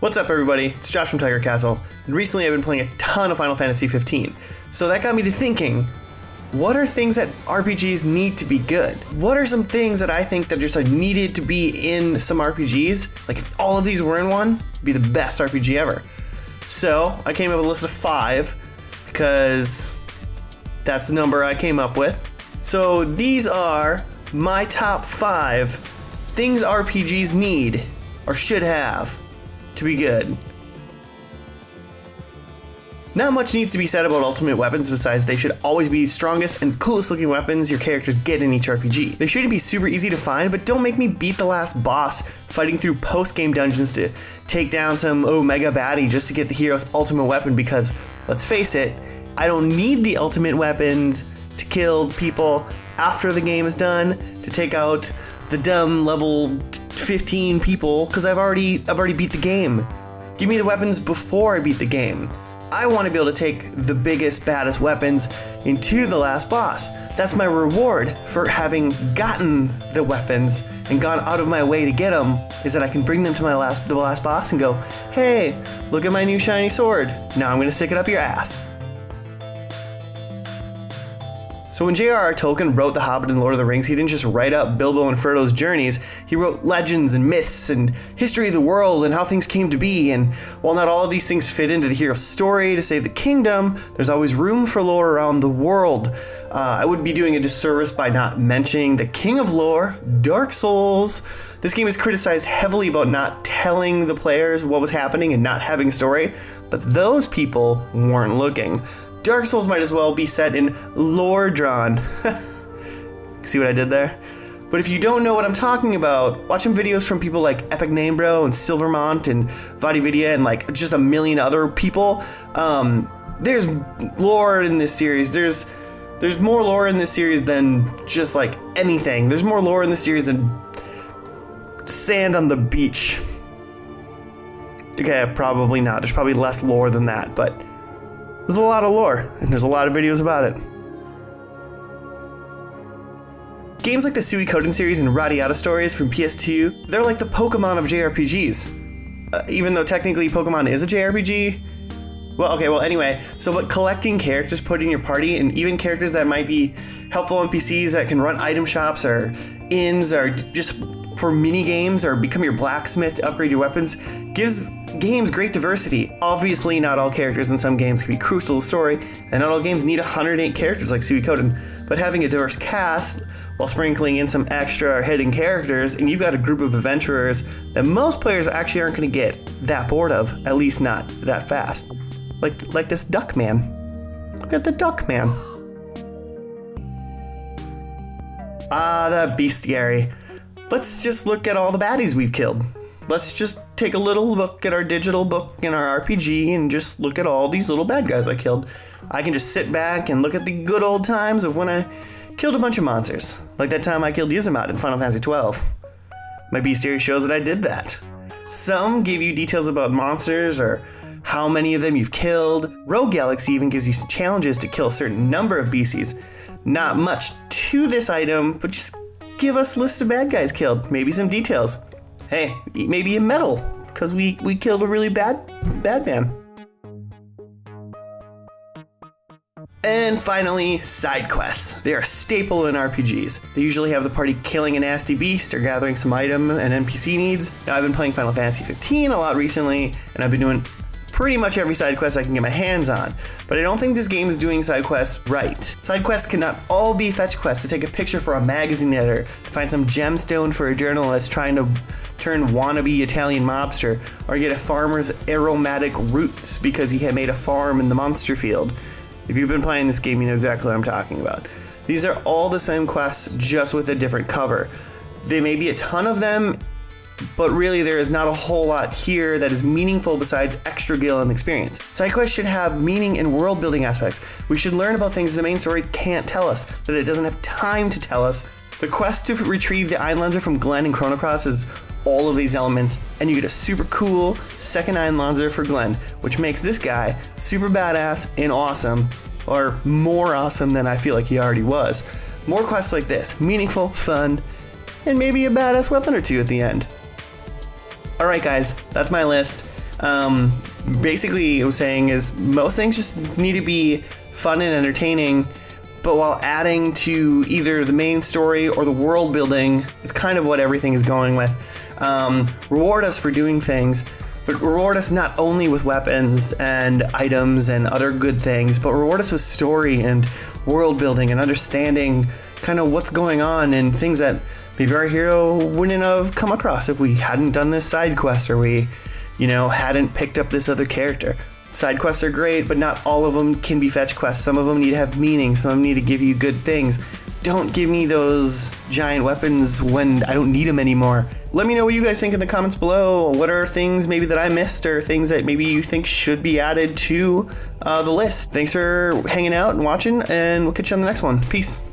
What's up everybody, it's Josh from Tiger Castle, and recently I've been playing a ton of Final Fantasy 15. So that got me to thinking, what are things that RPGs need to be good? What are some things that I think that just needed to be in some RPGs? Like if all of these were in one, it'd be the best RPG ever. So I came up with a list of 5, because that's the number I came up with. So these are my top 5 things RPGs need, or should have, to be good. Not much needs to be said about ultimate weapons besides they should always be the strongest and coolest looking weapons your characters get in each RPG. They shouldn't be super easy to find, but don't make me beat the last boss fighting through post-game dungeons to take down some mega baddie just to get the hero's ultimate weapon, because let's face it, I don't need the ultimate weapons to kill people after the game is done, to take out the dumb level 15 people, because I've already beat the game. Give me the weapons before I beat the game. I want to be able to take the biggest, baddest weapons into the last boss. That's my reward for having gotten the weapons and gone out of my way to get them, is that I can bring them to the last boss and go, hey, look at my new shiny sword. Now I'm going to stick it up your ass. So when J.R.R. Tolkien wrote The Hobbit and Lord of the Rings, he didn't just write up Bilbo and Frodo's journeys, he wrote legends and myths and history of the world and how things came to be, and while not all of these things fit into the hero's story to save the kingdom, there's always room for lore around the world. I would be doing a disservice by not mentioning the king of lore, Dark Souls. This game is criticized heavily about not telling the players what was happening and not having a story, but those people weren't looking. Dark Souls might as well be set in Lordran. See what I did there? But if you don't know what I'm talking about, watch some videos from people like EPICNAMEBRO and Silvermont and VAATIVIDYA and like just a million other people. There's lore in this series. There's more lore in this series than just like anything. There's more lore in this series than sand on the beach. Okay, probably not. There's probably less lore than that, but there's a lot of lore, and there's a lot of videos about it. Games like the Suikoden series and Radiata stories from PS2, they're like the Pokemon of JRPGs. Even though technically Pokemon is a JRPG. Anyway, so but collecting characters put in your party, and even characters that might be helpful NPCs that can run item shops or inns or just for mini games or become your blacksmith to upgrade your weapons, gives games great diversity. Obviously, not all characters in some games can be crucial to the story, and not all games need 108 characters like Suikoden, but having a diverse cast while sprinkling in some extra or hidden characters, and you've got a group of adventurers that most players actually aren't going to get that bored of, at least not that fast. Like this duck man. Look at the duck man. Ah, that Bestiary. Let's just look at all the baddies we've killed. Let's just take a little look at our digital book in our RPG and just look at all these little bad guys I killed. I can just sit back and look at the good old times of when I killed a bunch of monsters. Like that time I killed Yzamot in Final Fantasy 12. My Bestiary shows that I did that. Some give you details about monsters or how many of them you've killed. Rogue Galaxy even gives you some challenges to kill a certain number of beasties. Not much to this item, but just give us lists of bad guys killed. Maybe some details. Hey, maybe a medal, because we killed a really bad man. And finally, side quests. They are a staple in RPGs. They usually have the party killing a nasty beast or gathering some item and NPC needs. Now, I've been playing Final Fantasy 15 a lot recently, and I've been doing pretty much every side quest I can get my hands on, but I don't think this game is doing side quests right. Side quests cannot all be fetch quests to take a picture for a magazine editor, to find some gemstone for a journalist trying to turn wannabe Italian mobster, or get a farmer's aromatic roots because he had made a farm in the monster field. If you've been playing this game, you know exactly what I'm talking about. These are all the same quests, just with a different cover. There may be a ton of them, but really there is not a whole lot here that is meaningful besides extra gil and experience. Side quests should have meaning and world building aspects. We should learn about things the main story can't tell us, that it doesn't have time to tell us. The quest to retrieve the Einlanzer from Glenn and Chrono Cross is all of these elements, and you get a super cool second Einlanzer for Glenn, which makes this guy super badass and awesome, or more awesome than I feel like he already was. More quests like this, meaningful, fun, and maybe a badass weapon or two at the end. Alright guys, that's my list. Basically, it was saying is most things just need to be fun and entertaining, but while adding to either the main story or the world building, it's kind of what everything is going with. Reward us for doing things, but reward us not only with weapons and items and other good things, but reward us with story and world building and understanding kind of what's going on and things that maybe our hero wouldn't have come across if we hadn't done this side quest or we, hadn't picked up this other character. Side quests are great, but not all of them can be fetch quests. Some of them need to have meaning. Some of them need to give you good things. Don't give me those giant weapons when I don't need them anymore. Let me know what you guys think in the comments below. What are things maybe that I missed or things that maybe you think should be added to the list? Thanks for hanging out and watching, and we'll catch you on the next one. Peace.